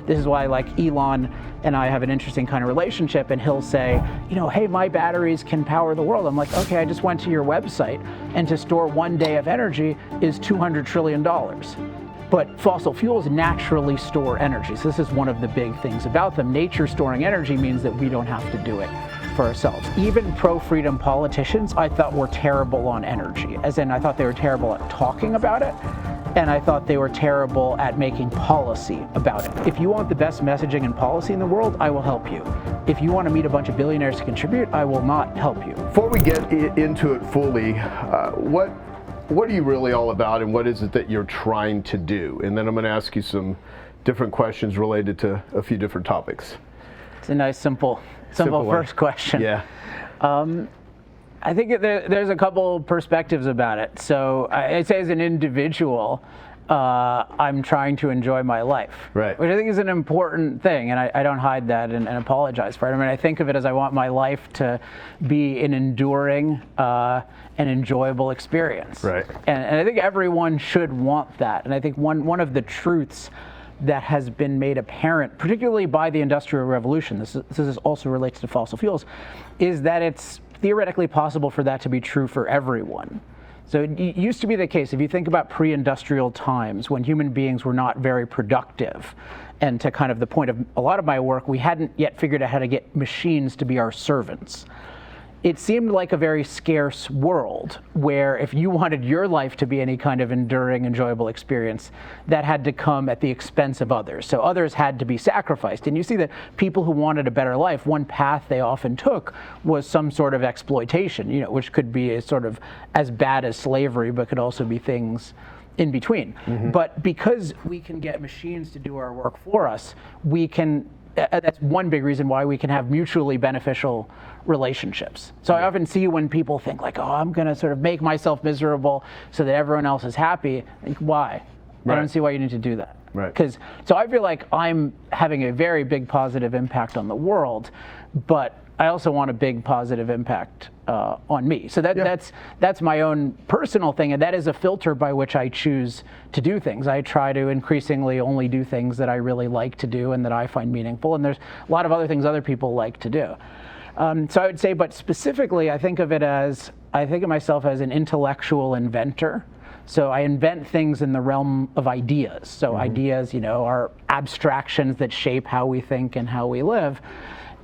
This is why, like, Elon and I have an interesting kind of relationship, and he'll say, you know, hey, my batteries can power the world. I'm like, okay, I just went to your website, and to store 1 day of energy is $200 trillion. But fossil fuels naturally store energy. So this is one of the big things about them. Nature storing energy means that we don't have to do it for ourselves. Even pro-freedom politicians, I thought, were terrible on energy. As in, I thought they were terrible at talking about it, and I thought they were terrible at making policy about it. If you want the best messaging and policy in the world, I will help you. If you want to meet a bunch of billionaires to contribute, I will not help you. Before we get into it fully, what are you really all about, and what is it that you're trying to do? And then I'm going to ask you some different questions related to a few different topics. It's a nice, simple first question. Yeah. I think there's a couple perspectives about it. So I'd say as an individual, I'm trying to enjoy my life, right, which I think is an important thing, and I don't hide that and apologize for it. I mean, I think of it as I want my life to be an enduring and enjoyable experience. Right. And I think everyone should want that. And I think one of the truths that has been made apparent, particularly by the Industrial Revolution, this also relates to fossil fuels, is that it's theoretically possible for that to be true for everyone. So it used to be the case, if you think about pre-industrial times when human beings were not very productive, and to kind of the point of a lot of my work, we hadn't yet figured out how to get machines to be our servants. It seemed like a very scarce world where if you wanted your life to be any kind of enduring, enjoyable experience, that had to come at the expense of others. So others had to be sacrificed. And you see that people who wanted a better life, one path they often took was some sort of exploitation, you know, which could be a sort of as bad as slavery, but could also be things in between. Mm-hmm. But because we can get machines to do our work for us, we can, that's one big reason why we can have mutually beneficial relationships. So I often see when people think like, oh, I'm going to sort of make myself miserable so that everyone else is happy. I think, why? Right. I don't see why you need to do that. Right. So I feel like I'm having a very big positive impact on the world, but I also want a big positive impact on me. So that's my own personal thing, and that is a filter by which I choose to do things. I try to increasingly only do things that I really like to do and that I find meaningful, and there's a lot of other things other people like to do. So I would say, but specifically, I think of myself as an intellectual inventor. So I invent things in the realm of ideas. So ideas, you know, are abstractions that shape how we think and how we live.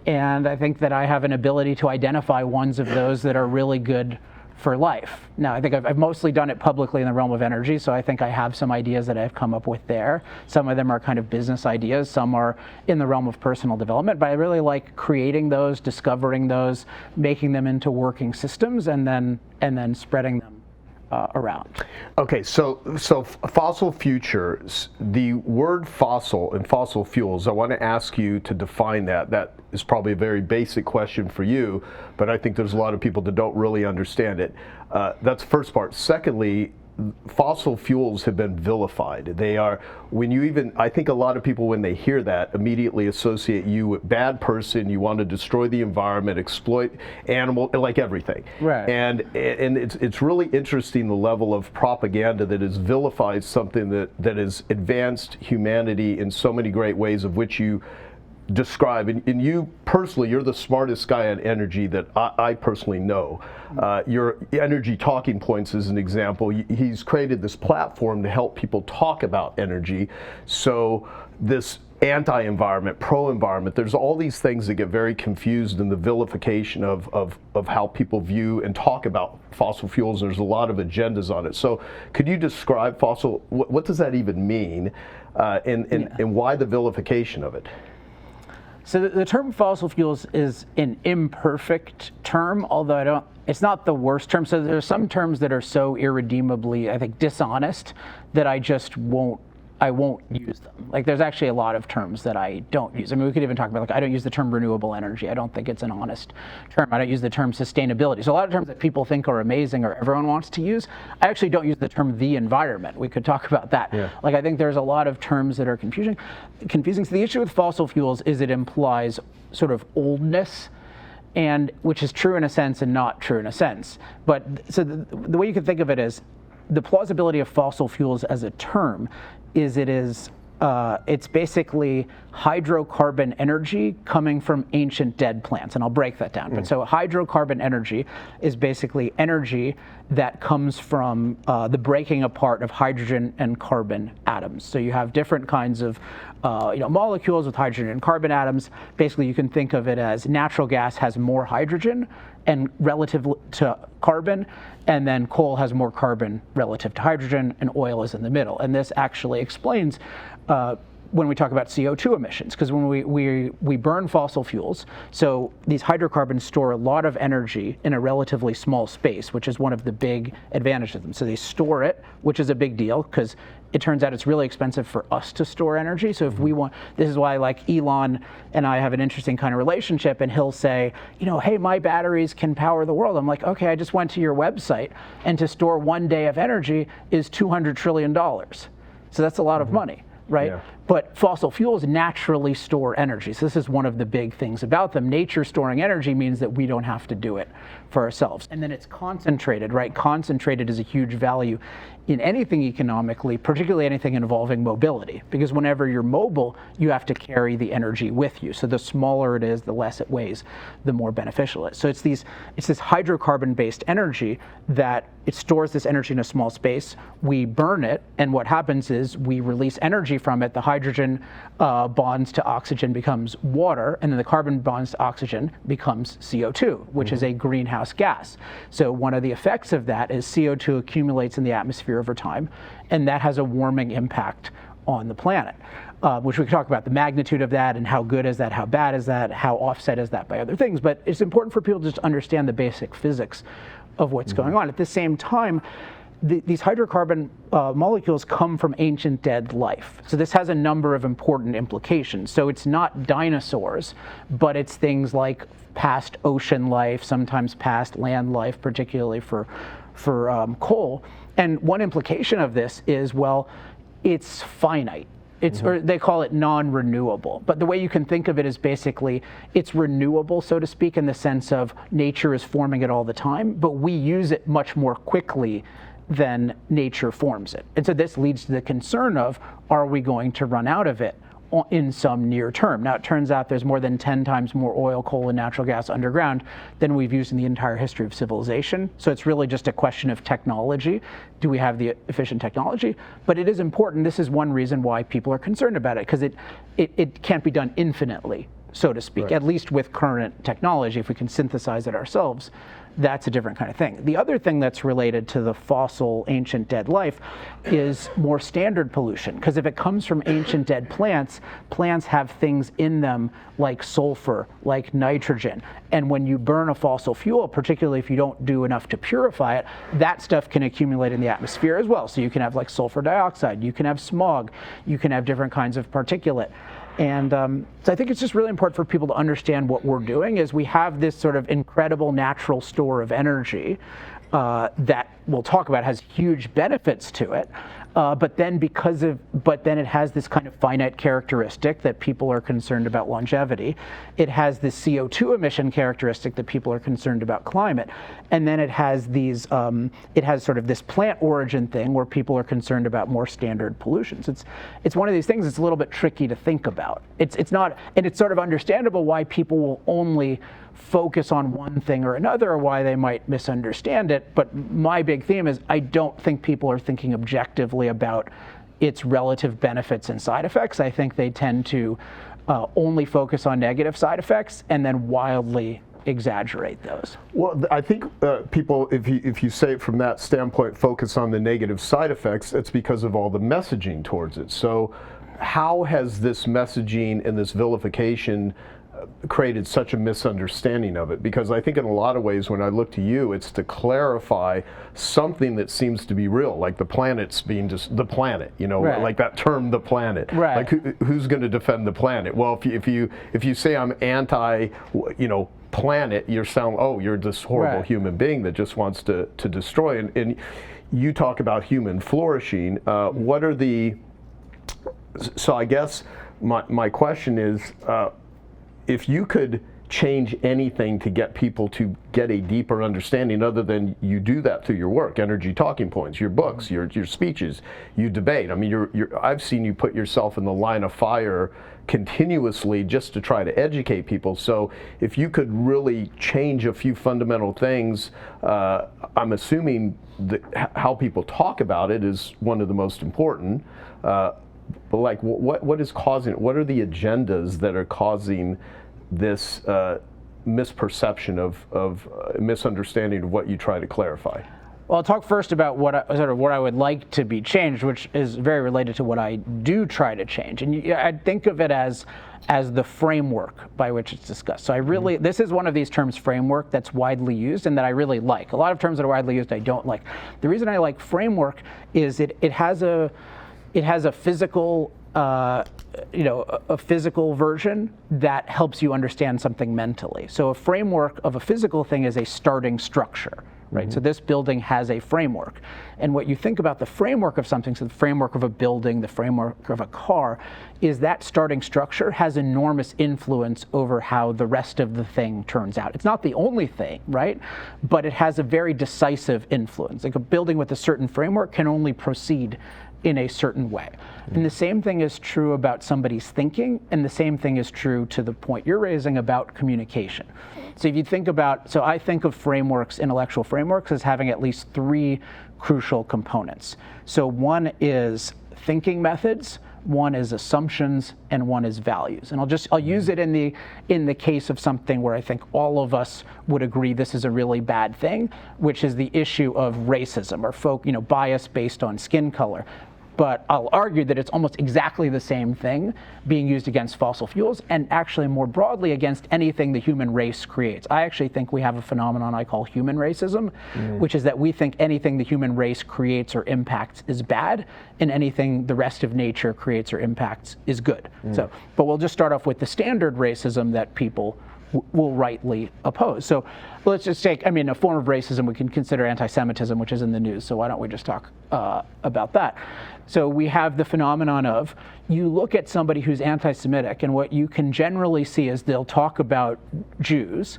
And I think that I have an ability to identify ones of those that are really good for life. Now, I think I've mostly done it publicly in the realm of energy, so I think I have some ideas that I've come up with there. Some of them are kind of business ideas, some are in the realm of personal development, but I really like creating those, discovering those, making them into working systems, and then spreading them around. Okay, so fossil futures, the word fossil and fossil fuels, I want to ask you to define that. That is probably a very basic question for you, but I think there's a lot of people that don't really understand it. That's the first part. Secondly, fossil fuels have been vilified. They are, I think a lot of people, when they hear that, immediately associate you with bad person, you want to destroy the environment, exploit animal, like everything. Right. And it's really interesting the level of propaganda that has vilified something that has advanced humanity in so many great ways, of which you describe, and you personally, you're the smartest guy on energy that I personally know. Your energy talking points is an example. He's created this platform to help people talk about energy. So this anti-environment, pro-environment, there's all these things that get very confused in the vilification of how people view and talk about fossil fuels. There's a lot of agendas on it. So could you describe what does that even mean, and why the vilification of it? So the term fossil fuels is an imperfect term, although it's not the worst term. So there are some terms that are so irredeemably, I think, dishonest that I won't use them. Like, there's actually a lot of terms that I don't use. I mean, we could even talk about, like, I don't use the term renewable energy. I don't think it's an honest term. I don't use the term sustainability. So a lot of terms that people think are amazing or everyone wants to use, I actually don't use the term the environment. We could talk about that. Yeah. Like, I think there's a lot of terms that are confusing. So the issue with fossil fuels is it implies sort of oldness, and which is true in a sense and not true in a sense. But so the way you can think of it is the plausibility of fossil fuels as a term is it is it's basically hydrocarbon energy coming from ancient dead plants, and I'll break that down. But so hydrocarbon energy is basically energy that comes from the breaking apart of hydrogen and carbon atoms. So you have different kinds of molecules with hydrogen and carbon atoms. Basically, you can think of it as natural gas has more hydrogen and relative to carbon, and then coal has more carbon relative to hydrogen, and oil is in the middle. And this actually explains when we talk about CO2 emissions, because when we burn fossil fuels, so these hydrocarbons store a lot of energy in a relatively small space, which is one of the big advantages of them. So they store it, which is a big deal, because it turns out it's really expensive for us to store energy. So if we want, this is why like Elon and I have an interesting kind of relationship, and he'll say, hey, my batteries can power the world. I'm like, okay, I just went to your website, and to store 1 day of energy is $200 trillion. So that's a lot of money, right? Yeah. But fossil fuels naturally store energy. So this is one of the big things about them. Nature storing energy means that we don't have to do it for ourselves. And then it's concentrated, right? Concentrated is a huge value in anything economically, particularly anything involving mobility. Because whenever you're mobile, you have to carry the energy with you. So the smaller it is, the less it weighs, the more beneficial it is. So it's this hydrocarbon-based energy that it stores this energy in a small space. We burn it, and what happens is we release energy from it. The hydrogen bonds to oxygen becomes water, and then the carbon bonds to oxygen becomes CO2, which is a greenhouse gas. So one of the effects of that is CO2 accumulates in the atmosphere over time, and that has a warming impact on the planet, which we can talk about the magnitude of that and how good is that, how bad is that, how offset is that by other things. But it's important for people to just understand the basic physics of what's going on. At the same time, these hydrocarbon molecules come from ancient dead life. So this has a number of important implications. So it's not dinosaurs, but it's things like past ocean life, sometimes past land life, particularly for coal. And one implication of this is, well, it's finite. Or they call it non-renewable. But the way you can think of it is basically it's renewable, so to speak, in the sense of nature is forming it all the time, but we use it much more quickly than nature forms it. And so this leads to the concern of, are we going to run out of it in some near term? Now, it turns out there's more than 10 times more oil, coal, and natural gas underground than we've used in the entire history of civilization. So it's really just a question of technology. Do we have the efficient technology? But it is important. This is one reason why people are concerned about it, because it can't be done infinitely, so to speak, at least with current technology. If we can synthesize it ourselves, that's a different kind of thing. The other thing that's related to the fossil ancient dead life is more standard pollution, because if it comes from ancient dead plants, plants have things in them like sulfur, like nitrogen. And when you burn a fossil fuel, particularly if you don't do enough to purify it, that stuff can accumulate in the atmosphere as well. So you can have like sulfur dioxide, you can have smog, you can have different kinds of particulate. And so I think it's just really important for people to understand what we're doing is we have this sort of incredible natural store of energy that we'll talk about has huge benefits to it. But then it has this kind of finite characteristic that people are concerned about longevity. It has this CO2 emission characteristic that people are concerned about climate. And then it has these, it has sort of this plant origin thing where people are concerned about more standard pollutions. It's one of these things that's a little bit tricky to think about. It's not, and it's sort of understandable why people will only focus on one thing or another, or why they might misunderstand it. But my big theme is I don't think people are thinking objectively about its relative benefits and side effects. I think they tend to only focus on negative side effects and then wildly exaggerate those. Well, I think people, if you say it from that standpoint, focus on the negative side effects, it's because of all the messaging towards it. So how has this messaging and this vilification created such a misunderstanding of it? Because I think in a lot of ways when I look to you, it's to clarify something that seems to be real, like the planet's being just the planet, Right. like that term, the planet. Right. Like who's going to defend the planet? Well, if you say I'm anti, planet, you're this horrible Right. human being that just wants to destroy. And you talk about human flourishing. So I guess my question is, if you could change anything to get people to get a deeper understanding, other than you do that through your work, energy talking points, your books, your speeches, you debate. I mean, I've seen you put yourself in the line of fire continuously just to try to educate people. So if you could really change a few fundamental things, I'm assuming that how people talk about it is one of the most important. But like, what is causing it? What are the agendas that are causing this misperception of misunderstanding of what you try to clarify? Well, I'll talk first about what I would like to be changed, which is very related to what I do try to change. And I think of it as the framework by which it's discussed. So I really, this is one of these terms, framework, that's widely used and that I really like. A lot of terms that are widely used I don't like. The reason I like framework is it has a physical a physical version that helps you understand something mentally. So a framework of a physical thing is a starting structure, right? So this building has a framework. And what you think about the framework of something, so the framework of a building, the framework of a car, is that starting structure has enormous influence over how the rest of the thing turns out. It's not the only thing, right? But it has a very decisive influence. Like a building with a certain framework can only proceed in a certain way. And the same thing is true about somebody's thinking, and the same thing is true to the point you're raising about communication. So if you think about, so I think of frameworks, intellectual frameworks, as having at least three crucial components. So one is thinking methods, one is assumptions, and one is values. And I'll use it in the case of something where I think all of us would agree this is a really bad thing, which is the issue of racism or bias based on skin color. But I'll argue that it's almost exactly the same thing being used against fossil fuels, and actually more broadly against anything the human race creates. I actually think we have a phenomenon I call human racism, which is that we think anything the human race creates or impacts is bad, and anything the rest of nature creates or impacts is good. But we'll just start off with the standard racism that people will rightly oppose. So let's just take, a form of racism we can consider anti-Semitism, which is in the news. So why don't we just talk about that? So we have the phenomenon of, you look at somebody who's anti-Semitic, and what you can generally see is they'll talk about Jews,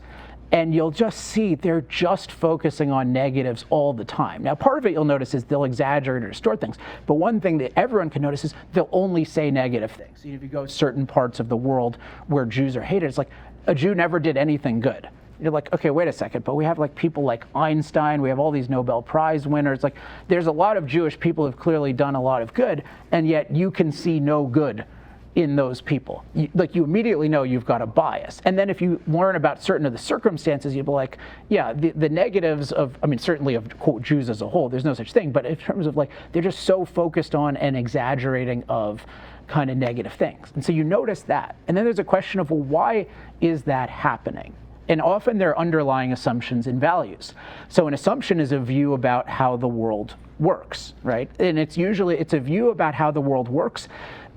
and you'll just see they're just focusing on negatives all the time. Now, part of it you'll notice is they'll exaggerate or distort things, but one thing that everyone can notice is they'll only say negative things. If you go to certain parts of the world where Jews are hated, it's like, a Jew never did anything good. You're like, okay, wait a second, but we have like people like Einstein, we have all these Nobel Prize winners. Like, there's a lot of Jewish people who have clearly done a lot of good, and yet you can see no good in those people. You immediately know you've got a bias. And then if you learn about certain of the circumstances, you'll be like, yeah, the negatives of, certainly of, quote, Jews as a whole, there's no such thing, but in terms of like, they're just so focused on and exaggerating of kind of negative things. And so you notice that. And then there's a question of, well, why is that happening? And often there are underlying assumptions and values. So an assumption is a view about how the world works, right? And it's a view about how the world works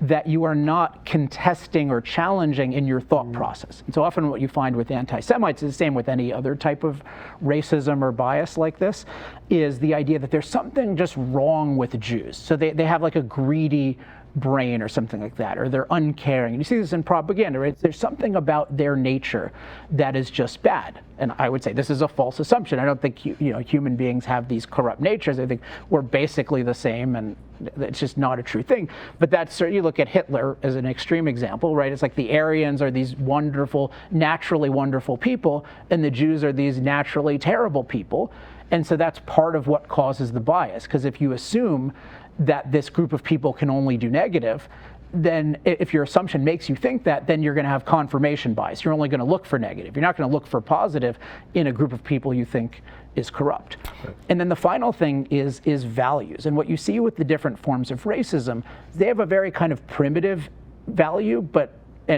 that you are not contesting or challenging in your thought process. And so often what you find with anti-Semites is the same with any other type of racism or bias like this, is the idea that there's something just wrong with Jews. So they have like a greedy brain or something like that, or they're uncaring. And you see this in propaganda, right? There's something about their nature that is just bad. And I would say this is a false assumption. I don't think human beings have these corrupt natures. I think we're basically the same, and it's just not a true thing. But that's, you look at Hitler as an extreme example, right? It's like the Aryans are these wonderful, naturally wonderful people, and the Jews are these naturally terrible people. And so that's part of what causes the bias, because if you assume that this group of people can only do negative, then if your assumption makes you think that, then you're going to have confirmation bias. You're only going to look for negative. You're not going to look for positive in a group of people you think is corrupt. Right. And then the final thing is values. And what you see with the different forms of racism, they have a very kind of primitive value,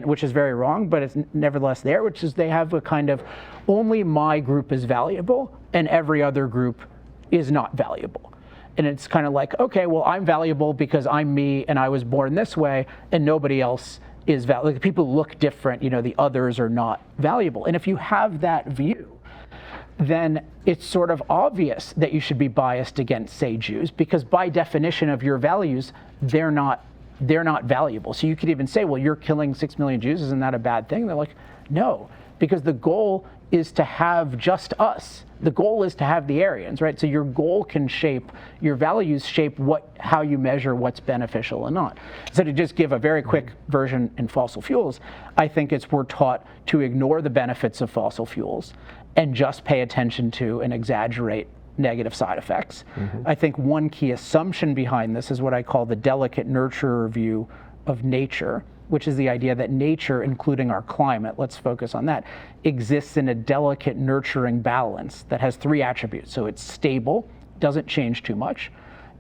which is very wrong, but it's nevertheless there, which is they have a kind of, only my group is valuable and every other group is not valuable. And it's kind of like, okay, well, I'm valuable because I'm me and I was born this way, and nobody else is valuable. Like, people look different, the others are not valuable. And if you have that view, then it's sort of obvious that you should be biased against, say, Jews, because by definition of your values, they're not valuable. So you could even say, well, you're killing 6 million Jews, isn't that a bad thing? They're like, no, because the goal is to have just us. The goal is to have the Aryans, right? So your goal can shape, your values shape how you measure what's beneficial and not. So to just give a very quick version in fossil fuels, I think we're taught to ignore the benefits of fossil fuels and just pay attention to and exaggerate negative side effects. I think one key assumption behind this is what I call the delicate nurturer view of nature, which is the idea that nature, including our climate, let's focus on that, exists in a delicate nurturing balance that has three attributes. So it's stable, doesn't change too much,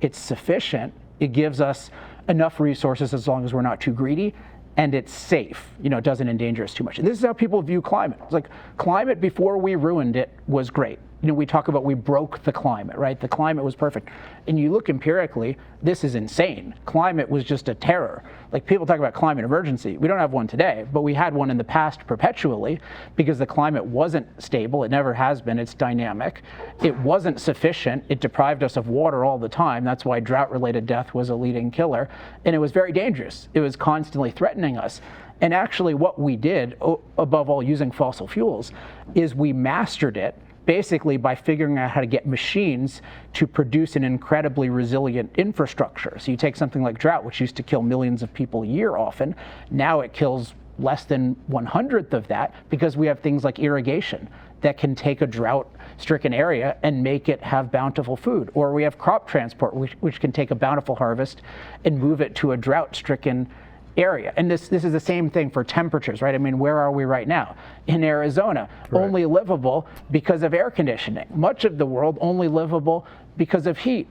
it's sufficient, it gives us enough resources as long as we're not too greedy, and it's safe, it doesn't endanger us too much. And this is how people view climate. It's like climate before we ruined it was great. We talk about we broke the climate, right? The climate was perfect. And you look empirically, this is insane. Climate was just a terror. Like people talk about climate emergency. We don't have one today, but we had one in the past perpetually because the climate wasn't stable. It never has been. It's dynamic. It wasn't sufficient. It deprived us of water all the time. That's why drought-related death was a leading killer. And it was very dangerous. It was constantly threatening us. And actually what we did, above all using fossil fuels, is we mastered it basically by figuring out how to get machines to produce an incredibly resilient infrastructure. So you take something like drought, which used to kill millions of people a year often, now it kills less than 1/100th of that because we have things like irrigation that can take a drought-stricken area and make it have bountiful food. Or we have crop transport, which can take a bountiful harvest and move it to a drought-stricken area. And this is the same thing for temperatures, right? I mean, where are we right now? In Arizona, right. Only livable because of air conditioning. Much of the world only livable because of heat.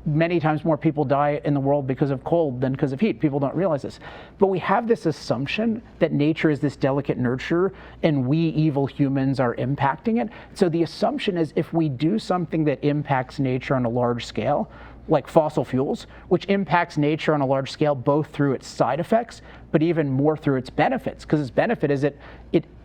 Many times more people die in the world because of cold than because of heat. People don't realize this. But we have this assumption that nature is this delicate nurturer and we evil humans are impacting it. So the assumption is if we do something that impacts nature on a large scale, like fossil fuels, which impacts nature on a large scale, both through its side effects, but even more through its benefits, because its benefit is it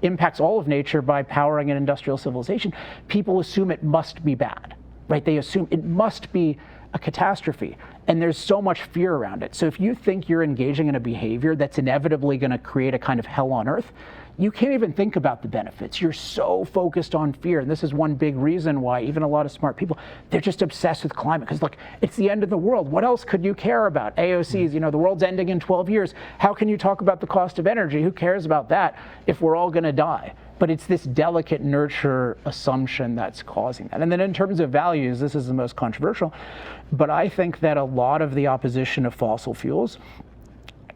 impacts all of nature by powering an industrial civilization. People assume it must be bad, right? They assume it must be a catastrophe, and there's so much fear around it. So if you think you're engaging in a behavior that's inevitably going to create a kind of hell on earth, you can't even think about the benefits. You're so focused on fear. And this is one big reason why even a lot of smart people, they're just obsessed with climate. Because look, it's the end of the world. What else could you care about? AOCs, the world's ending in 12 years. How can you talk about the cost of energy? Who cares about that if we're all going to die? But it's this delicate nurture assumption that's causing that. And then in terms of values, this is the most controversial. But I think that a lot of the opposition of fossil fuels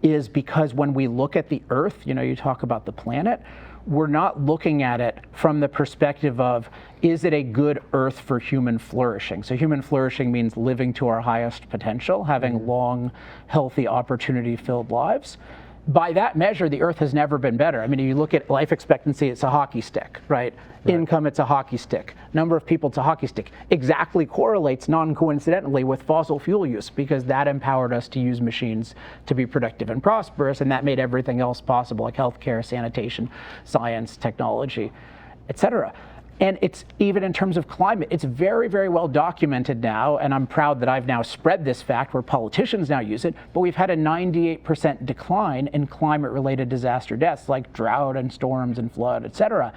is because when we look at the Earth, you talk about the planet, we're not looking at it from the perspective of, is it a good Earth for human flourishing? So human flourishing means living to our highest potential, having long, healthy, opportunity-filled lives. By that measure, the Earth has never been better. I mean, you look at life expectancy, it's a hockey stick, right? Income, it's a hockey stick. Number of people, it's a hockey stick. Exactly correlates, non-coincidentally, with fossil fuel use, because that empowered us to use machines to be productive and prosperous, and that made everything else possible, like healthcare, sanitation, science, technology, etc. And it's even in terms of climate, it's very, very well documented now, and I'm proud that I've now spread this fact where politicians now use it, but we've had a 98% decline in climate-related disaster deaths like drought and storms and flood, etc.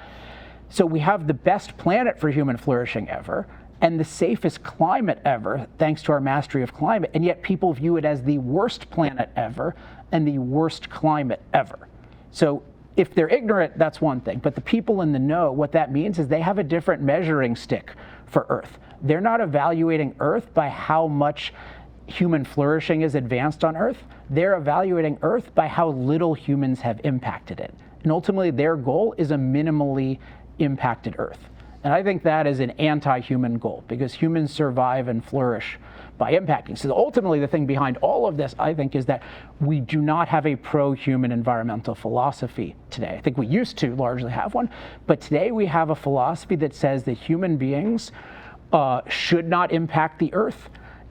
So we have the best planet for human flourishing ever, and the safest climate ever, thanks to our mastery of climate, and yet people view it as the worst planet ever and the worst climate ever. So if they're ignorant, that's one thing. But the people in the know, what that means is they have a different measuring stick for Earth. They're not evaluating Earth by how much human flourishing is advanced on Earth. They're evaluating Earth by how little humans have impacted it. And ultimately, their goal is a minimally impacted Earth. And I think that is an anti-human goal, because humans survive and flourish by impacting. So ultimately, the thing behind all of this, I think, is that we do not have a pro-human environmental philosophy today. I think we used to largely have one, but today we have a philosophy that says that human beings should not impact the Earth,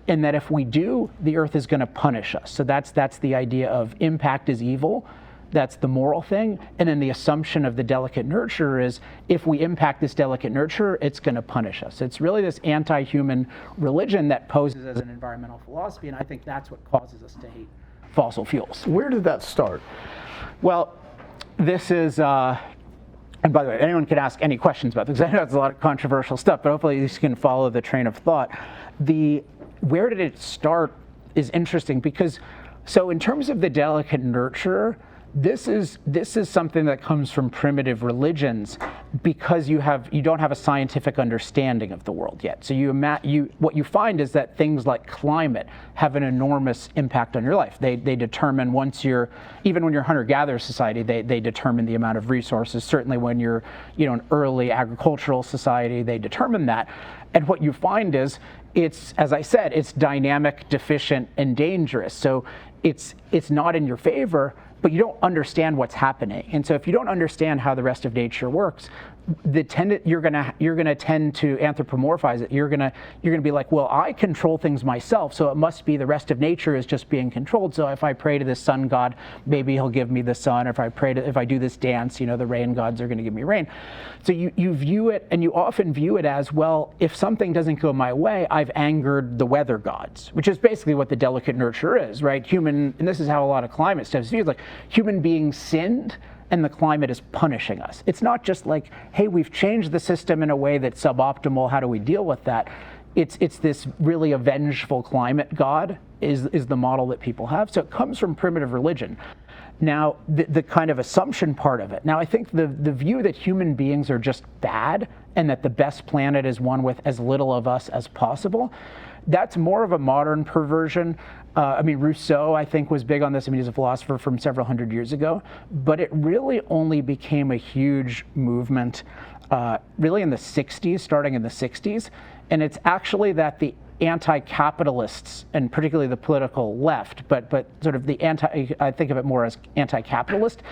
and that if we do, the Earth is going to punish us. So that's the idea of impact is evil. That's the moral thing. And then the assumption of the delicate nurturer is if we impact this delicate nurturer, it's going to punish us. It's really this anti-human religion that poses as an environmental philosophy, and I think that's what causes us to hate fossil fuels. Where did that start? Well, this is, I and by the way, anyone can ask any questions about this, because I know it's a lot of controversial stuff, but hopefully you can follow the train of thought. Where did it start is interesting, because so in terms of the delicate nurturer, this is something that comes from primitive religions, because you don't have a scientific understanding of the world yet. So what you find is that things like climate have an enormous impact on your life. They determine even when you're hunter-gatherer society, they determine the amount of resources. Certainly when you're an early agricultural society, they determine that. And what you find is as I said, it's dynamic, deficient, and dangerous. So it's not in your favor, but you don't understand what's happening. And so if you don't understand how the rest of nature works, you're gonna tend to anthropomorphize it. You're gonna be like, well, I control things myself, so it must be the rest of nature is just being controlled. So if I pray to the sun god, maybe he'll give me the sun. If I do this dance, the rain gods are gonna give me rain. So you view it, and you often view it as, well, if something doesn't go my way, I've angered the weather gods, which is basically what the delicate nurture is, right? And this is how a lot of climate stuff is viewed, like human beings sinned, and the climate is punishing us. It's not just like, hey, we've changed the system in a way that's suboptimal, how do we deal with that? It's this really a vengeful climate god is the model that people have. So it comes from primitive religion. Now, the kind of assumption part of it. Now, I think the view that human beings are just bad and that the best planet is one with as little of us as possible, that's more of a modern perversion. Rousseau, I think, was big on this. He's a philosopher from several hundred years ago, but it really only became a huge movement really in the 60s, starting in the 60s. And it's actually that the anti-capitalists, and particularly the political left, but sort of I think of it more as anti-capitalist,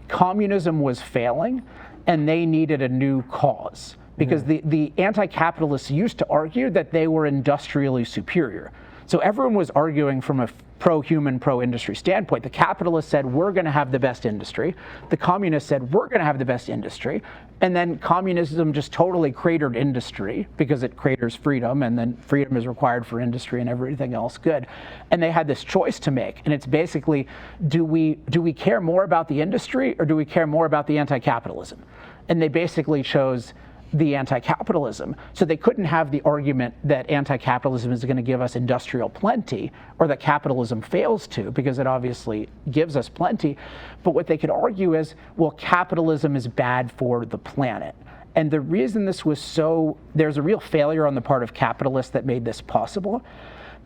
communism was failing, and they needed a new cause. Because the anti-capitalists used to argue that they were industrially superior. So everyone was arguing from a pro-human, pro-industry standpoint. The capitalists said, we're going to have the best industry. The communists said, we're going to have the best industry. And then communism just totally cratered industry, because it craters freedom, and then freedom is required for industry and everything else good. And they had this choice to make. And it's basically, do we care more about the industry, or do we care more about the anti-capitalism? And they basically chose the anti-capitalism. So they couldn't have the argument that anti-capitalism is going to give us industrial plenty, or that capitalism fails to, because it obviously gives us plenty. But what they could argue is, well, capitalism is bad for the planet. And the reason this was there's a real failure on the part of capitalists that made this possible,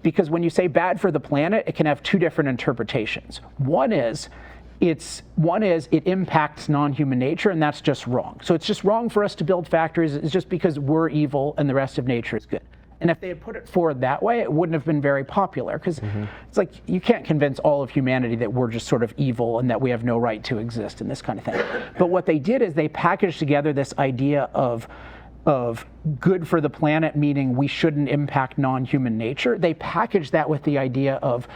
because when you say bad for the planet, it can have two different interpretations. One is it impacts non-human nature, and that's just wrong. So it's just wrong for us to build factories. It's just because we're evil and the rest of nature is good. And if they had put it forward that way, it wouldn't have been very popular, because it's like, you can't convince all of humanity that we're just sort of evil and that we have no right to exist and this kind of thing. But what they did is they packaged together this idea of good for the planet, meaning we shouldn't impact non-human nature. They packaged that with the idea of,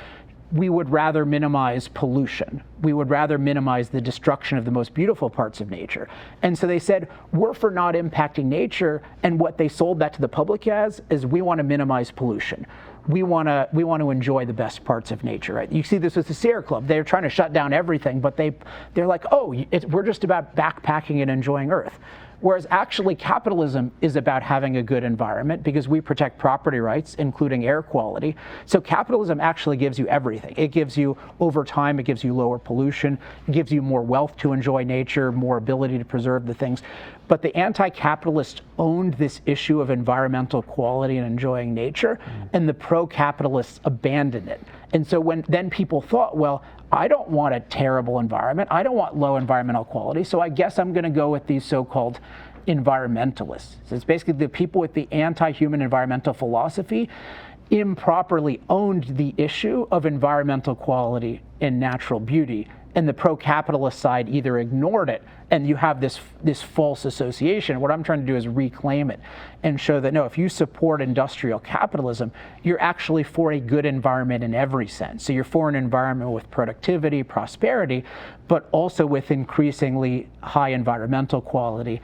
we would rather minimize pollution. We would rather minimize the destruction of the most beautiful parts of nature. And so they said, we're for not impacting nature, and what they sold that to the public as is, we want to minimize pollution. We want to enjoy the best parts of nature, right? You see this with the Sierra Club. They're trying to shut down everything, but they're like, oh, we're just about backpacking and enjoying Earth. Whereas actually capitalism is about having a good environment, because we protect property rights, including air quality. So capitalism actually gives you everything. It gives you, over time, it gives you lower pollution, it gives you more wealth to enjoy nature, more ability to preserve the things. But the anti-capitalists owned this issue of environmental quality and enjoying nature, and the pro-capitalists abandoned it. And so then people thought, well, I don't want a terrible environment. I don't want low environmental quality. So I guess I'm going to go with these so-called environmentalists. So it's basically the people with the anti-human environmental philosophy improperly owned the issue of environmental quality and natural beauty. And the pro-capitalist side either ignored it, and you have this false association. What I'm trying to do is reclaim it and show that, no, if you support industrial capitalism, you're actually for a good environment in every sense. So you're for an environment with productivity, prosperity, but also with increasingly high environmental quality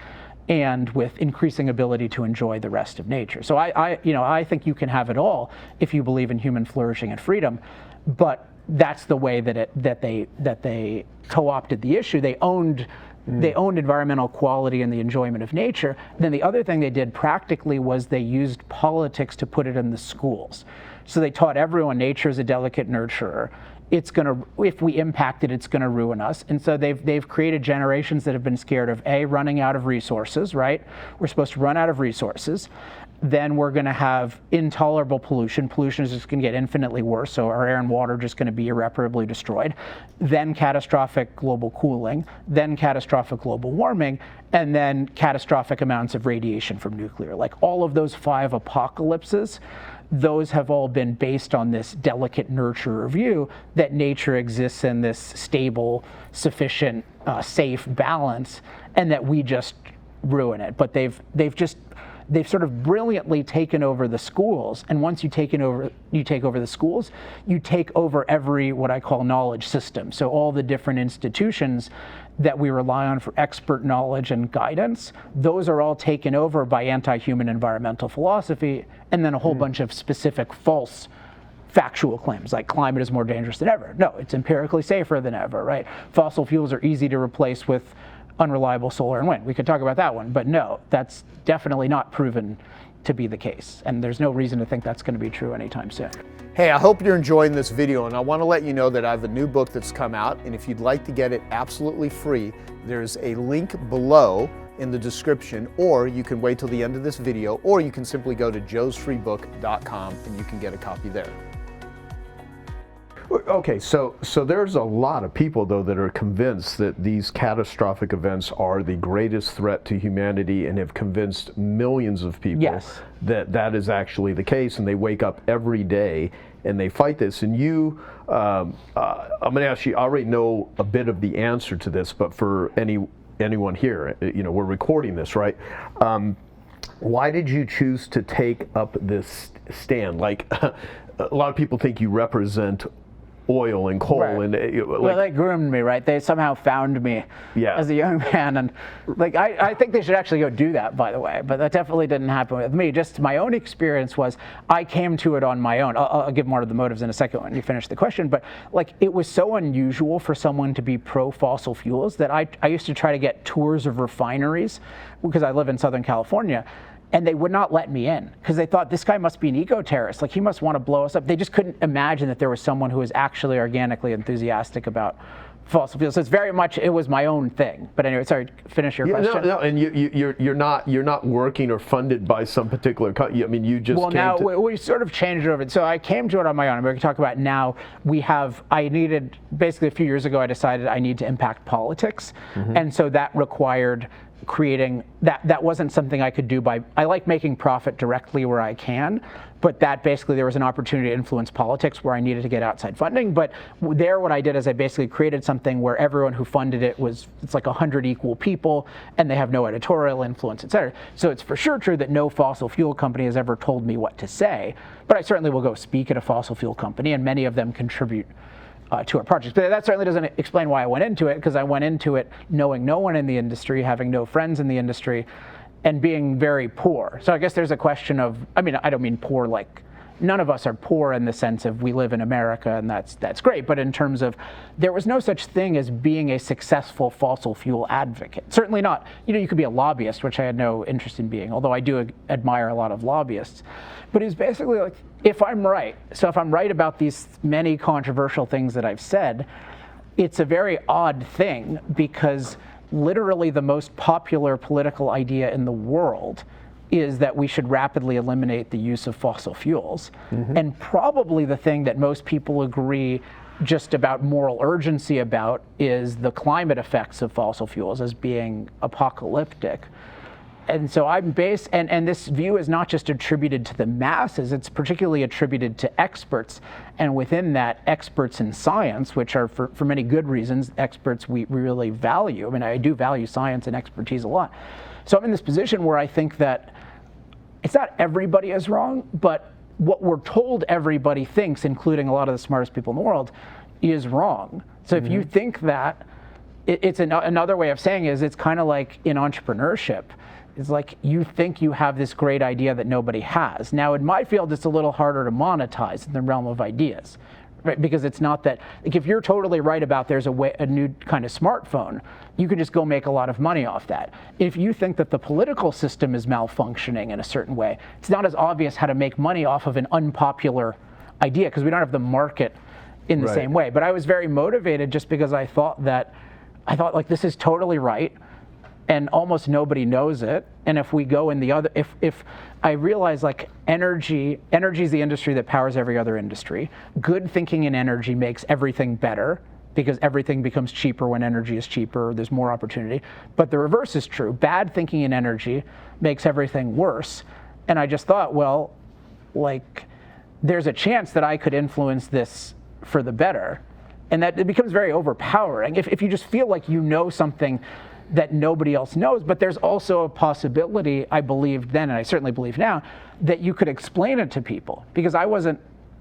and with increasing ability to enjoy the rest of nature. So I think you can have it all if you believe in human flourishing and freedom, but that's the way that they co-opted the issue. They owned They owned environmental quality and the enjoyment of nature. Then the other thing they did practically was they used politics to put it in the schools. So they taught everyone nature is a delicate nurturer. It's gonna, if we impact it, it's gonna ruin us. And so they've created generations that have been scared of running out of resources, right? We're supposed to run out of resources. Then we're going to have intolerable pollution. Pollution is just going to get infinitely worse, so our air and water are just going to be irreparably destroyed. Then catastrophic global cooling, then catastrophic global warming, and then catastrophic amounts of radiation from nuclear. Like all of those 5 apocalypses, those have all been based on this delicate nurturer view that nature exists in this stable, sufficient, safe balance, and that we just ruin it. But they've sort of brilliantly taken over the schools, and once you take over the schools, you take over every, what I call, knowledge system. So all the different institutions that we rely on for expert knowledge and guidance, those are all taken over by anti-human environmental philosophy, and then a whole bunch of specific false factual claims, like climate is more dangerous than ever. No, it's empirically safer than ever, right? Fossil fuels are easy to replace with unreliable solar and wind. We could talk about that one, but no, that's definitely not proven to be the case. And there's no reason to think that's going to be true anytime soon. Hey, I hope you're enjoying this video, and I want to let you know that I have a new book that's come out, and if you'd like to get it absolutely free, there's a link below in the description, or you can wait till the end of this video, or you can simply go to joesfreebook.com and you can get a copy there. Okay, so there's a lot of people, though, that are convinced that these catastrophic events are the greatest threat to humanity, and have convinced millions of people that that is actually the case, and they wake up every day and they fight this. And you, I'm going to ask you, I already know a bit of the answer to this, but for anyone here, you know, we're recording this, right? Why did you choose to take up this stand? Like, a lot of people think you represent oil and coal, right. And well, they groomed me, right? They somehow found me as a young man, and like I think they should actually go do that, by the way. But that definitely didn't happen with me. Just my own experience was I came to it on my own. I'll give more of the motives in a second when you finish the question. But like it was so unusual for someone to be pro fossil fuels that I used to try to get tours of refineries because I live in Southern California. And they would not let me in because they thought this guy must be an eco-terrorist. Like he must want to blow us up. They just couldn't imagine that there was someone who was actually organically enthusiastic about fossil fuels. So it's very much, it was my own thing. But anyway, sorry, finish your question. No, and you're not working or funded by some particular company. I mean, you just we sort of changed it over. So I came to it on my own. I'm going to talk about now. I needed, basically a few years ago, I decided I need to impact politics. And so that required creating, that wasn't something I could do I like making profit directly where I can, but that basically there was an opportunity to influence politics where I needed to get outside funding. But there what I did is I basically created something where everyone who funded it it's like 100 equal people and they have no editorial influence, et cetera. So it's for sure true that no fossil fuel company has ever told me what to say, but I certainly will go speak at a fossil fuel company, and many of them contribute to our projects. But that certainly doesn't explain why I went into it, because I went into it knowing no one in the industry, having no friends in the industry, and being very poor. So I guess there's a question of, I mean, I don't mean poor like, none of us are poor in the sense of we live in America and that's great, but in terms of there was no such thing as being a successful fossil fuel advocate. Certainly not, you could be a lobbyist, which I had no interest in being, although I do admire a lot of lobbyists. But it's basically like, if I'm right about these many controversial things that I've said, it's a very odd thing because literally the most popular political idea in the world is that we should rapidly eliminate the use of fossil fuels. And probably the thing that most people agree just about moral urgency about is the climate effects of fossil fuels as being apocalyptic. And so I'm based, and this view is not just attributed to the masses, it's particularly attributed to experts. And within that, experts in science, which are for many good reasons, experts we really value. I mean, I do value science and expertise a lot. So I'm in this position where I think that it's not everybody is wrong, but what we're told everybody thinks, including a lot of the smartest people in the world, is wrong. So if you think that, it's another way of saying is it's kind of like in entrepreneurship. It's like you think you have this great idea that nobody has. Now in my field, it's a little harder to monetize in the realm of ideas, right? Because it's not that, like, if you're totally right about there's a new kind of smartphone, you could just go make a lot of money off that. If you think that the political system is malfunctioning in a certain way, it's not as obvious how to make money off of an unpopular idea because we don't have the market in the same way. But I was very motivated just because I thought like this is totally right and almost nobody knows it. And if we go in the other, if I realize like energy is the industry that powers every other industry. Good thinking in energy makes everything better because everything becomes cheaper when energy is cheaper, there's more opportunity. But the reverse is true. Bad thinking in energy makes everything worse. And I just thought, well, like, there's a chance that I could influence this for the better. And that it becomes very overpowering. If you just feel like you know something that nobody else knows, but there's also a possibility, I believed then, and I certainly believe now, that you could explain it to people. Because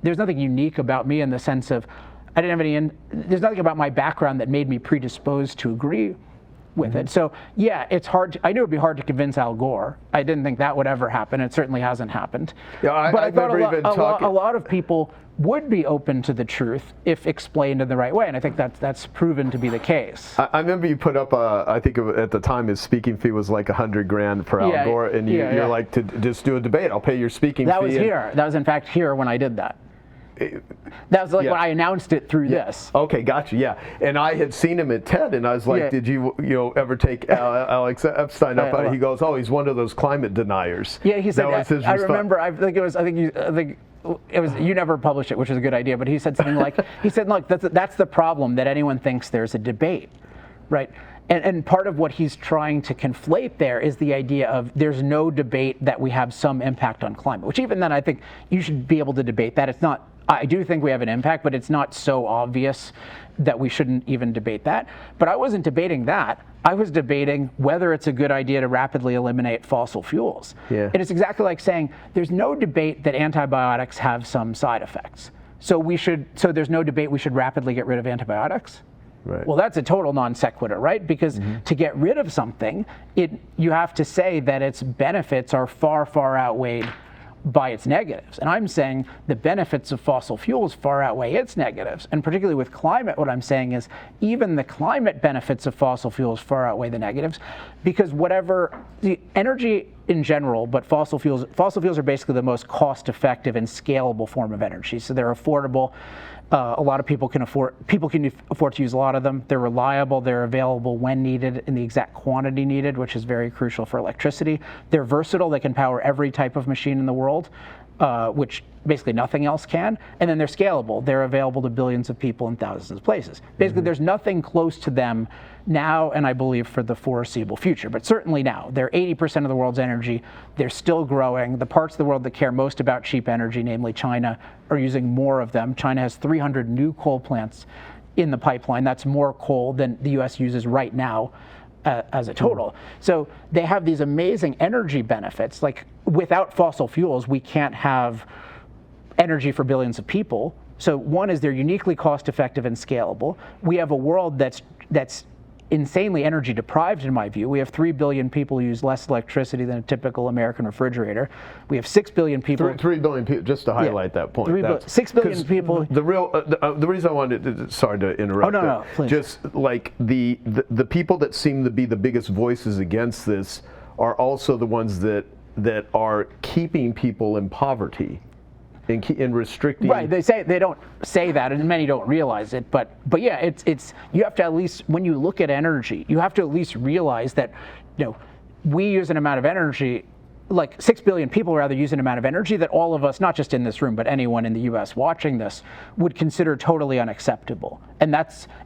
there's nothing unique about me in the sense of, there's nothing about my background that made me predisposed to agree with it. So yeah, it's hard. I knew it'd be hard to convince Al Gore. I didn't think that would ever happen. It certainly hasn't happened. Yeah, but I thought a lot of people would be open to the truth if explained in the right way, and I think that's proven to be the case. I remember you put up, I think at the time his speaking fee was like $100,000 for Al Gore, and you're like, to just do a debate, I'll pay your speaking fee. That was here. That was in fact here when I did that. That was like when I announced it through this. Okay, gotcha. Yeah, and I had seen him at TED, and I was like, "Did you ever take Alex Epstein up on it?" He goes, "Oh, he's one of those climate deniers." Yeah, he said that. Was his I remember. I think it was. You never published it, which is a good idea. But he said something like, "He said, look, that's the problem that anyone thinks there's a debate, right?" And part of what he's trying to conflate there is the idea of there's no debate that we have some impact on climate. Which even then, I think you should be able to debate that. It's not. I do think we have an impact, but it's not so obvious that we shouldn't even debate that. But I wasn't debating that. I was debating whether it's a good idea to rapidly eliminate fossil fuels. Yeah. And it's exactly like saying there's no debate that antibiotics have some side effects. So there's no debate we should rapidly get rid of antibiotics. Right. Well, that's a total non sequitur, right? Because to get rid of something, you have to say that its benefits are far, far outweighed by its negatives. And I'm saying the benefits of fossil fuels far outweigh its negatives. And particularly with climate, what I'm saying is even the climate benefits of fossil fuels far outweigh the negatives, because the energy in general, but fossil fuels are basically the most cost-effective and scalable form of energy. So they're affordable. A lot of people can afford to use a lot of them. They're reliable, they're available when needed in the exact quantity needed, which is very crucial for electricity. They're versatile, they can power every type of machine in the world, which basically nothing else can. And then they're scalable. They're available to billions of people in thousands of places. Basically, there's nothing close to them now, and I believe for the foreseeable future, but certainly now. They're 80% of the world's energy. They're still growing. The parts of the world that care most about cheap energy, namely China, are using more of them. China has 300 new coal plants in the pipeline. That's more coal than the US uses right now as a total. So they have these amazing energy benefits. Like without fossil fuels, we can't have energy for billions of people. So one is they're uniquely cost effective and scalable. We have a world that's insanely energy deprived in my view. We have 3 billion people who use less electricity than a typical American refrigerator. We have 6 billion people. 3 billion people, just to highlight that point. 6 billion people. The reason I wanted, sorry to interrupt. Oh, no, please. Just like the people that seem to be the biggest voices against this are also the ones that are keeping people in poverty. In restricting, right? They don't say that, and many don't realize it. But yeah, it's you have to at least, when you look at energy, you have to at least realize that we use an amount of energy, like 6 billion people rather use an amount of energy that all of us, not just in this room, but anyone in the U.S. watching this, would consider totally unacceptable. And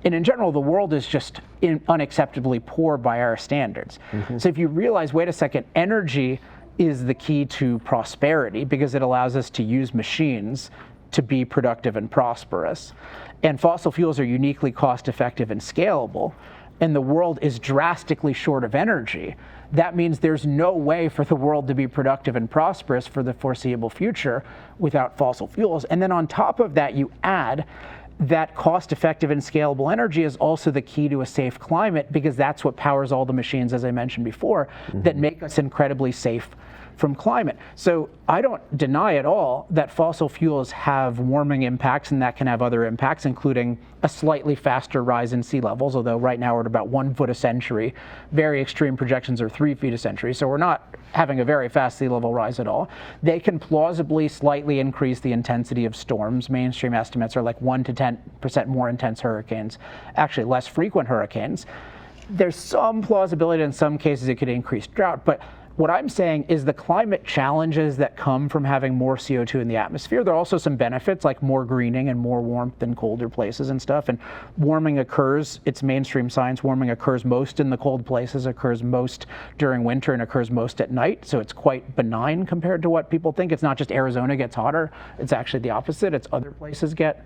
in general, the world is just unacceptably poor by our standards. So if you realize, wait a second, energy is the key to prosperity because it allows us to use machines to be productive and prosperous. And fossil fuels are uniquely cost-effective and scalable, and the world is drastically short of energy. That means there's no way for the world to be productive and prosperous for the foreseeable future without fossil fuels. And then on top of that, you add that cost-effective and scalable energy is also the key to a safe climate because that's what powers all the machines, as I mentioned before, that make us incredibly safe from climate. So I don't deny at all that fossil fuels have warming impacts, and that can have other impacts, including a slightly faster rise in sea levels, although right now we're at about 1 foot a century. Very extreme projections are 3 feet a century, so we're not having a very fast sea level rise at all. They can plausibly slightly increase the intensity of storms. Mainstream estimates are like 1 to 10% more intense hurricanes, actually less frequent hurricanes. There's some plausibility in some cases it could increase drought, but what I'm saying is the climate challenges that come from having more CO2 in the atmosphere, there are also some benefits like more greening and more warmth in colder places and stuff. And warming occurs, it's mainstream science, warming occurs most in the cold places, occurs most during winter, and occurs most at night. So it's quite benign compared to what people think. It's not just Arizona gets hotter, it's actually the opposite. It's other places get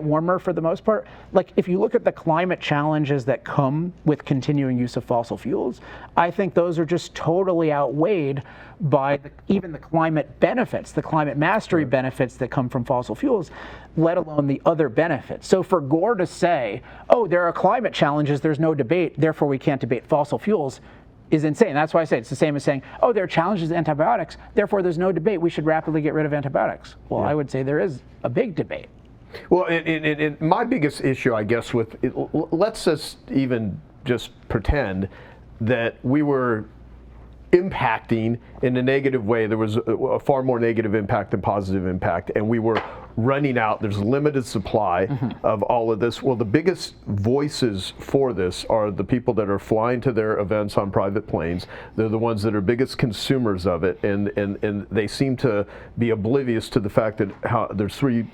warmer for the most part. Like if you look at the climate challenges that come with continuing use of fossil fuels, I think those are just totally outweighed by even the climate benefits, the climate mastery benefits that come from fossil fuels, let alone the other benefits. So for Gore to say, oh, there are climate challenges, there's no debate, therefore we can't debate fossil fuels, is insane. That's why I say it's the same as saying, oh, there are challenges to antibiotics, therefore there's no debate, we should rapidly get rid of antibiotics. Well, I would say there is a big debate. Well, my biggest issue, I guess, with it, let's just pretend that we were impacting in a negative way. There was a far more negative impact than positive impact, and we were running out. There's limited supply of all of this. Well, the biggest voices for this are the people that are flying to their events on private planes. They're the ones that are biggest consumers of it, and they seem to be oblivious to the fact that there's 3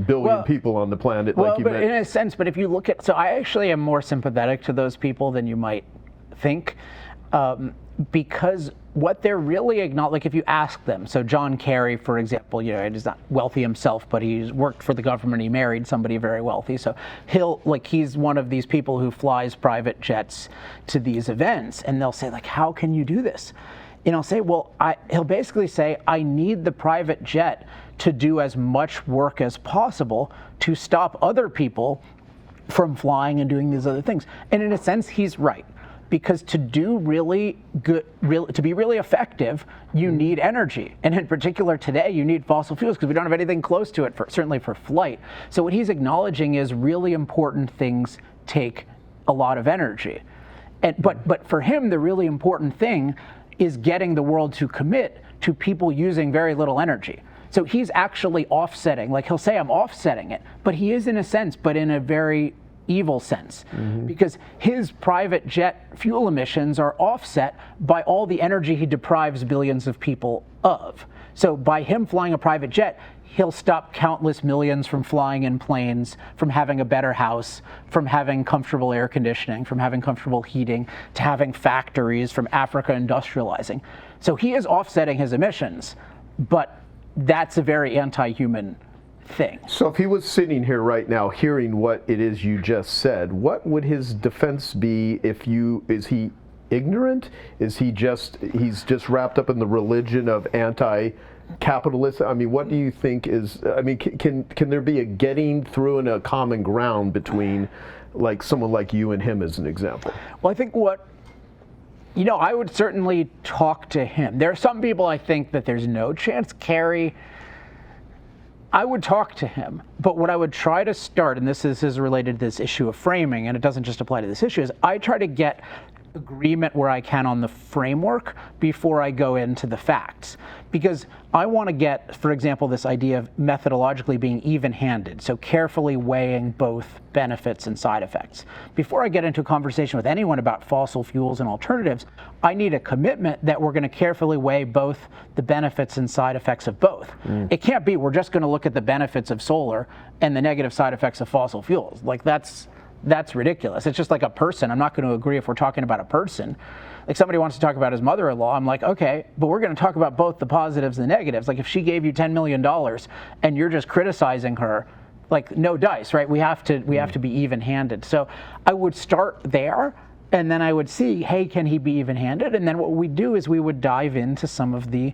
billion people on the planet. Well, like you but mentioned. in a sense, but if you look at, so I actually am more sympathetic to those people than you might think, because what they're really acknowledging, like if you ask them, so John Kerry, for example, you know, he's not wealthy himself, but he's worked for the government, he married somebody very wealthy, so he's one of these people who flies private jets to these events, and they'll say, like, how can you do this? And I'll say, well, he'll basically say, I need the private jet to do as much work as possible to stop other people from flying and doing these other things. And in a sense, he's right. Because to do really good, to be really effective, you need energy. And in particular today, you need fossil fuels because we don't have anything close to it, certainly for flight. So what he's acknowledging is really important things take a lot of energy. But for him, the really important thing is getting the world to commit to people using very little energy. So he's actually offsetting, like he'll say I'm offsetting it, but he is in a sense, but in a very evil sense, because his private jet fuel emissions are offset by all the energy he deprives billions of people of. So by him flying a private jet, he'll stop countless millions from flying in planes, from having a better house, from having comfortable air conditioning, from having comfortable heating, to having factories, from Africa industrializing. So he is offsetting his emissions, but that's a very anti-human thing. So if he was sitting here right now hearing what it is you just said, what would his defense be? Is he ignorant? Is he's just wrapped up in the religion of anti-capitalist? I mean, what do you think is, I mean, can there be a getting through and a common ground between like someone like you and him as an example? Well, I think I would certainly talk to him. There are some people I think that there's no chance. Kerry, I would talk to him, but what I would try to start, and this is related to this issue of framing, and it doesn't just apply to this issue, is I try to get agreement where I can on the framework before I go into the facts. Because I want to get, for example, this idea of methodologically being even-handed, so carefully weighing both benefits and side effects. Before I get into a conversation with anyone about fossil fuels and alternatives, I need a commitment that we're going to carefully weigh both the benefits and side effects of both. It can't be we're just going to look at the benefits of solar and the negative side effects of fossil fuels. Like that's ridiculous. It's just like a person. I'm not going to agree if we're talking about a person. Like somebody wants to talk about his mother-in-law, I'm like, okay, but we're going to talk about both the positives and the negatives. Like if she gave you $10 million and you're just criticizing her, like no dice, right? We have to be even-handed. So I would start there, and then I would see, hey, can he be even-handed? And then what we do is we would dive into some of the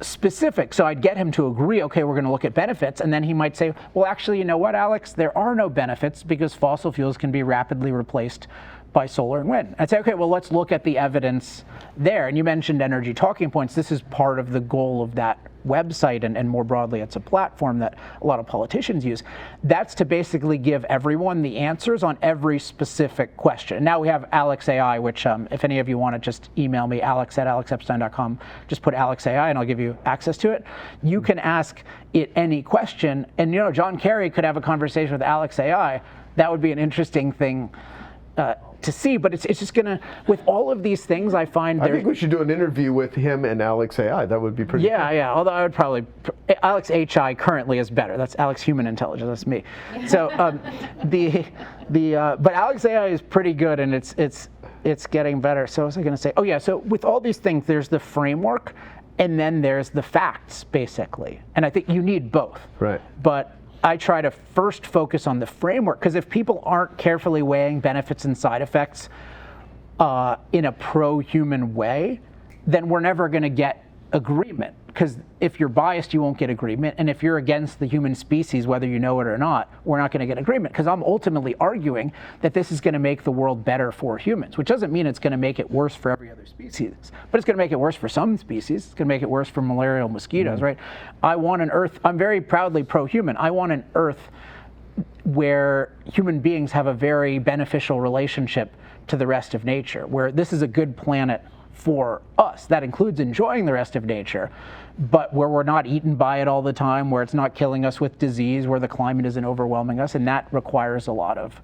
specific. So I'd get him to agree, okay, we're going to look at benefits, and then he might say, well, actually, you know what, Alex, there are no benefits because fossil fuels can be rapidly replaced by solar and wind. I'd say, okay, well, let's look at the evidence there. And you mentioned energy talking points. This is part of the goal of that website, and more broadly, it's a platform that a lot of politicians use. That's to basically give everyone the answers on every specific question. And now we have Alex AI, which if any of you want to just email me, alex@alexepstein.com, just put Alex AI and I'll give you access to it. You can ask it any question, and John Kerry could have a conversation with Alex AI. That would be an interesting thing to see, but it's just gonna, with all of these things, I find I think we should do an interview with him and Alex AI. That would be pretty cool. Yeah, although I would probably, Alex HI currently is better. That's Alex Human Intelligence, that's me. So but Alex AI is pretty good, and it's getting better. So what was I gonna say? Oh yeah, so with all these things, there's the framework, and then there's the facts, basically. And I think you need both. Right. But I try to first focus on the framework, because if people aren't carefully weighing benefits and side effects in a pro-human way, then we're never going to get agreement. Because if you're biased, you won't get agreement. And if you're against the human species, whether you know it or not, we're not going to get agreement. Because I'm ultimately arguing that this is going to make the world better for humans, which doesn't mean it's going to make it worse for every other species. But it's going to make it worse for some species. It's going to make it worse for malarial mosquitoes, right? I want an Earth, I'm very proudly pro-human. I want an Earth where human beings have a very beneficial relationship to the rest of nature, where this is a good planet for us. That includes enjoying the rest of nature, but where we're not eaten by it all the time, where it's not killing us with disease, where the climate isn't overwhelming us, and that requires a lot of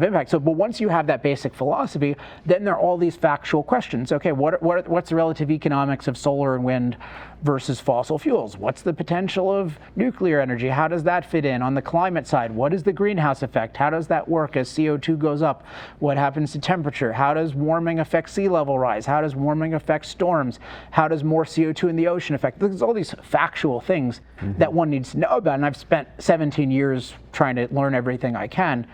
impact. So, but once you have that basic philosophy, then there are all these factual questions. Okay, what's the relative economics of solar and wind versus fossil fuels? What's the potential of nuclear energy? How does that fit in? On the climate side, what is the greenhouse effect? How does that work as CO2 goes up? What happens to temperature? How does warming affect sea level rise? How does warming affect storms? How does more CO2 in the ocean affect? There's all these factual things that one needs to know about, and I've spent 17 years trying to learn everything I can.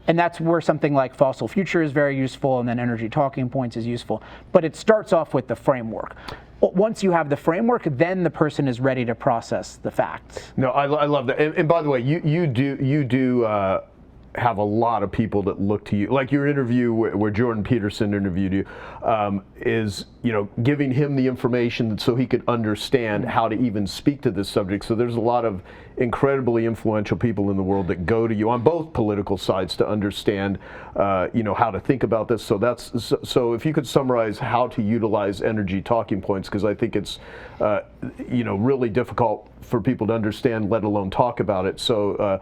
And that's where something like Fossil Future is very useful, and then Energy Talking Points is useful. But it starts off with the framework. Once you have the framework, then the person is ready to process the facts. No, I love that. And by the way, you do have a lot of people that look to you, like your interview where Jordan Peterson interviewed you, is giving him the information so he could understand how to even speak to this subject. So there's a lot of incredibly influential people in the world that go to you on both political sides to understand how to think about this. So if you could summarize how to utilize Energy Talking Points, because I think it's really difficult for people to understand, let alone talk about it. So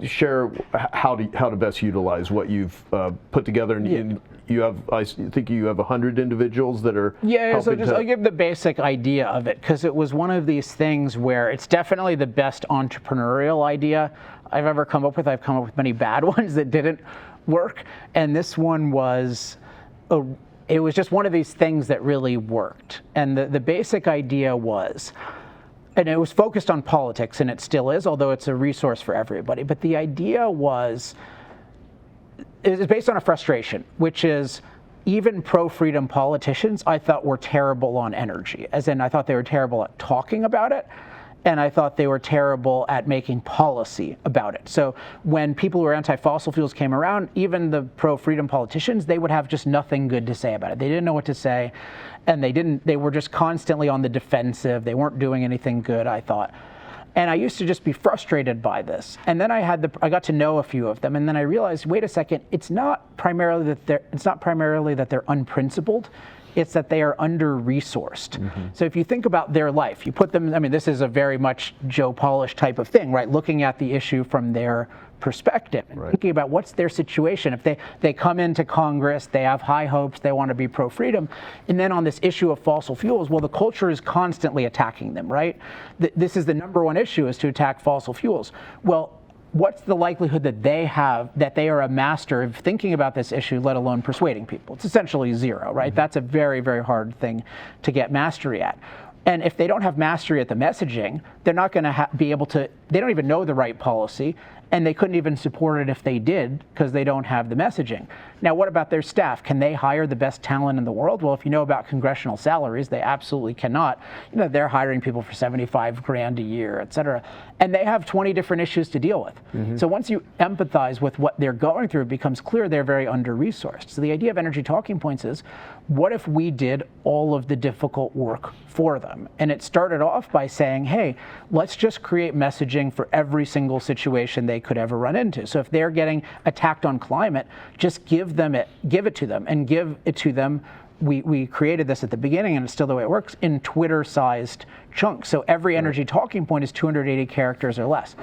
share how to best utilize what you've put together, and you have, I think you have 100 individuals that are I'll give the basic idea of it, because it was one of these things where it's definitely the best entrepreneurial idea I've ever come up with. I've come up with many bad ones that didn't work, and this one was it was just one of these things that really worked. And the basic idea was, and it was focused on politics, and it still is, although it's a resource for everybody, but the idea was, it was based on a frustration, which is even pro-freedom politicians I thought were terrible on energy, as in I thought they were terrible at talking about it, and I thought they were terrible at making policy about it. So when people who were anti-fossil fuels came around, even the pro-freedom politicians, they would have just nothing good to say about it. They didn't know what to say, and they were just constantly on the defensive. They weren't doing anything good, I thought. And I used to just be frustrated by this. And then I got to know a few of them, and then I realized, wait a second, it's not primarily that they're unprincipled. It's that they are under-resourced. So if you think about their life, you put them, I mean, this is a very much Joe Polish type of thing, right? Looking at the issue from their perspective, and thinking about what's their situation. If they come into Congress, they have high hopes, they want to be pro-freedom, and then on this issue of fossil fuels, well, the culture is constantly attacking them, right? This is the number one issue, is to attack fossil fuels. Well, what's the likelihood that they are a master of thinking about this issue, let alone persuading people? It's essentially zero, right? That's a very, very hard thing to get mastery at. And if they don't have mastery at the messaging, they're not going to be able to, they don't even know the right policy, and they couldn't even support it if they did because they don't have the messaging. Now, what about their staff? Can they hire the best talent in the world? Well, if you know about congressional salaries, they absolutely cannot. You know, they're hiring people for 75 grand a year, et cetera, and they have 20 different issues to deal with. So once you empathize with what they're going through, it becomes clear they're very under-resourced. So the idea of energy talking points is, what if we did all of the difficult work for them? And it started off by saying, hey, let's just create messaging for every single situation they could ever run into. So if they're getting attacked on climate, just give it to them, and give it to them. We created this at the beginning, and it's still the way it works, in Twitter-sized chunks. So every energy talking point is 280 characters or less.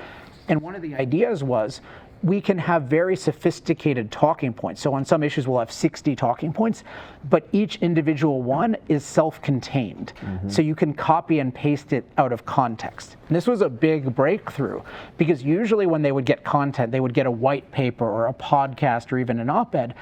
And one of the ideas was, we can have very sophisticated talking points. So on some issues, we'll have 60 talking points, but each individual one is self-contained. So you can copy and paste it out of context. And this was a big breakthrough, because usually when they would get content, they would get a white paper or a podcast or even an op-ed,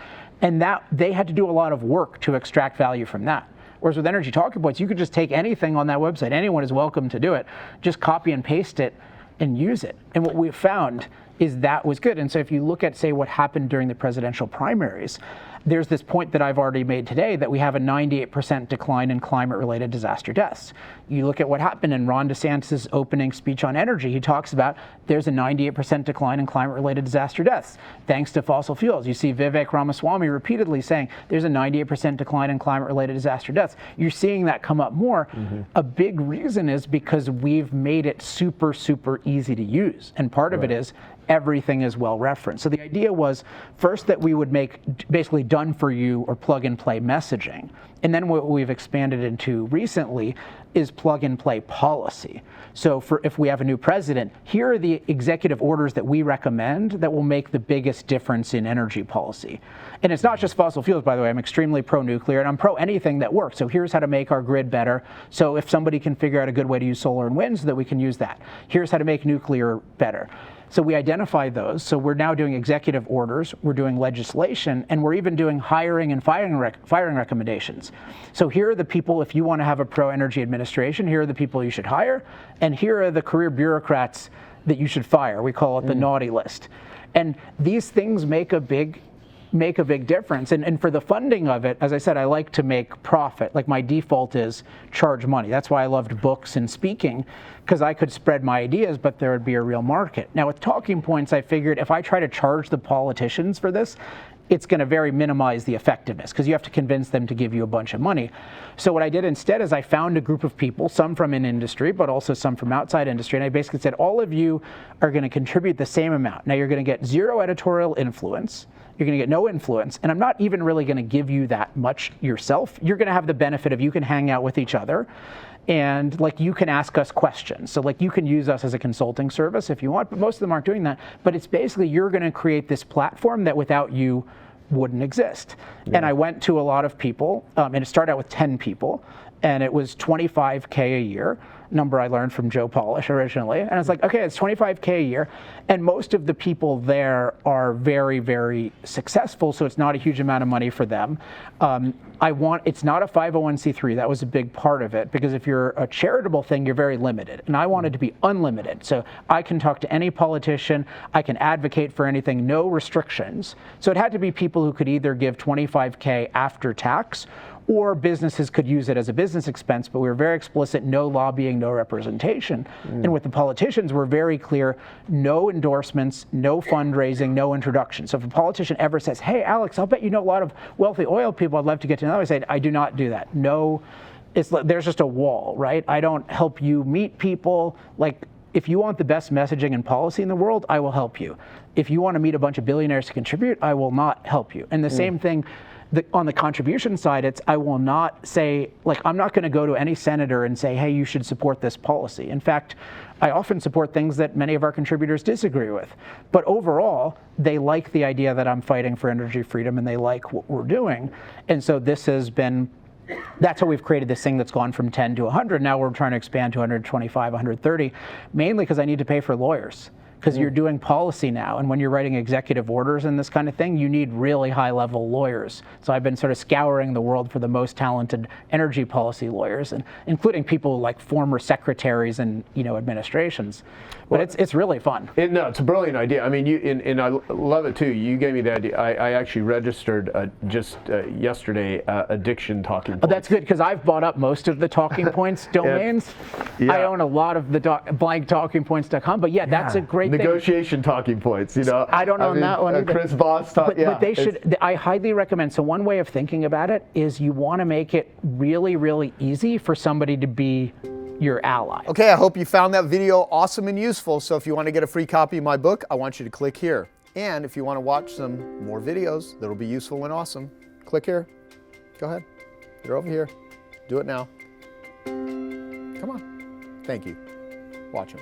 and that they had to do a lot of work to extract value from that. Whereas with energy talking points, you could just take anything on that website. Anyone is welcome to do it. Just copy and paste it and use it. And what we found is that was good. And so if you look at, say, what happened during the presidential primaries, there's this point that I've already made today, that we have a 98% decline in climate-related disaster deaths. You look at what happened in Ron DeSantis' opening speech on energy. He talks about there's a 98% decline in climate-related disaster deaths thanks to fossil fuels. You see Vivek Ramaswamy repeatedly saying there's a 98% decline in climate-related disaster deaths. You're seeing that come up more. A big reason is because we've made it super, super easy to use. And part of it is everything is well referenced. So the idea was, first, that we would make basically done for you or plug and play messaging. And then what we've expanded into recently is plug and play policy. So if we have a new president, here are the executive orders that we recommend that will make the biggest difference in energy policy. And it's not just fossil fuels, by the way. I'm extremely pro-nuclear, and I'm pro anything that works. So here's how to make our grid better. So if somebody can figure out a good way to use solar and wind so that we can use that. Here's how to make nuclear better. So we identify those. So we're now doing executive orders, we're doing legislation, and we're even doing hiring and firing recommendations. So here are the people, if you want to have a pro-energy administration, here are the people you should hire, and here are the career bureaucrats that you should fire. We call it the naughty list. And these things make a big difference. And for the funding of it, as I said, I like to make profit. Like, my default is charge money. That's why I loved books and speaking, because I could spread my ideas, but there would be a real market. Now with talking points, I figured if I try to charge the politicians for this, it's going to very minimize the effectiveness, because you have to convince them to give you a bunch of money. So what I did instead is I found a group of people, some from in industry, but also some from outside industry, and I basically said, all of you are going to contribute the same amount. Now you're going to get zero editorial influence. You're going to get no influence, and I'm not even really going to give you that much yourself. You're going to have the benefit of, you can hang out with each other, and like, you can ask us questions. So like, you can use us as a consulting service if you want, but most of them aren't doing that. But it's basically, you're going to create this platform that without you wouldn't exist. And I went to a lot of people, and it started out with 10 people, and it was $25K a year, number I learned from Joe Polish originally. And I was like, okay, it's $25K a year, and most of the people there are very, very successful, so it's not a huge amount of money for them. It's not a 501c3. That was a big part of it, because if you're a charitable thing, you're very limited, and I wanted to be unlimited. So I can talk to any politician, I can advocate for anything, no restrictions. So it had to be people who could either give $25K after tax, or businesses could use it as a business expense, but we were very explicit, no lobbying, no representation. And with the politicians, we're very clear, no endorsements, no fundraising, no introduction. So if a politician ever says, hey, Alex, I'll bet you know a lot of wealthy oil people, I'd love to get to know, I say, I do not do that. No, there's just a wall, right? I don't help you meet people. Like, if you want the best messaging and policy in the world, I will help you. If you want to meet a bunch of billionaires to contribute, I will not help you. And the same thing, on the contribution side, I will not say, like, I'm not going to go to any senator and say, hey, you should support this policy. In fact, I often support things that many of our contributors disagree with. But overall, they like the idea that I'm fighting for energy freedom, and they like what we're doing. And so this has been, that's how we've created this thing that's gone from 10 to 100. Now we're trying to expand to 125, 130, mainly because I need to pay for lawyers. because you're doing policy now, and when you're writing executive orders and this kind of thing, you need really high-level lawyers. So I've been sort of scouring the world for the most talented energy policy lawyers, and including people like former secretaries and administrations. But it's really fun. No, it's a brilliant idea. I mean, and I love it too. You gave me the idea. I actually registered just yesterday addiction talking points. Oh, that's good, because I've bought up most of the talking points domains. Yeah. I own a lot of the blanktalkingpoints.com. But yeah, that's a great thing. Negotiation talking points. I don't own that one either. Chris Voss but they should. I highly recommend. So one way of thinking about it is you want to make it really, really easy for somebody to be your ally. Okay, I hope you found that video awesome and useful. So if you want to get a free copy of my book, I want you to click here. And if you want to watch some more videos that'll be useful and awesome, click here. Go ahead. You're over here. Do it now. Come on. Thank you. Watch them.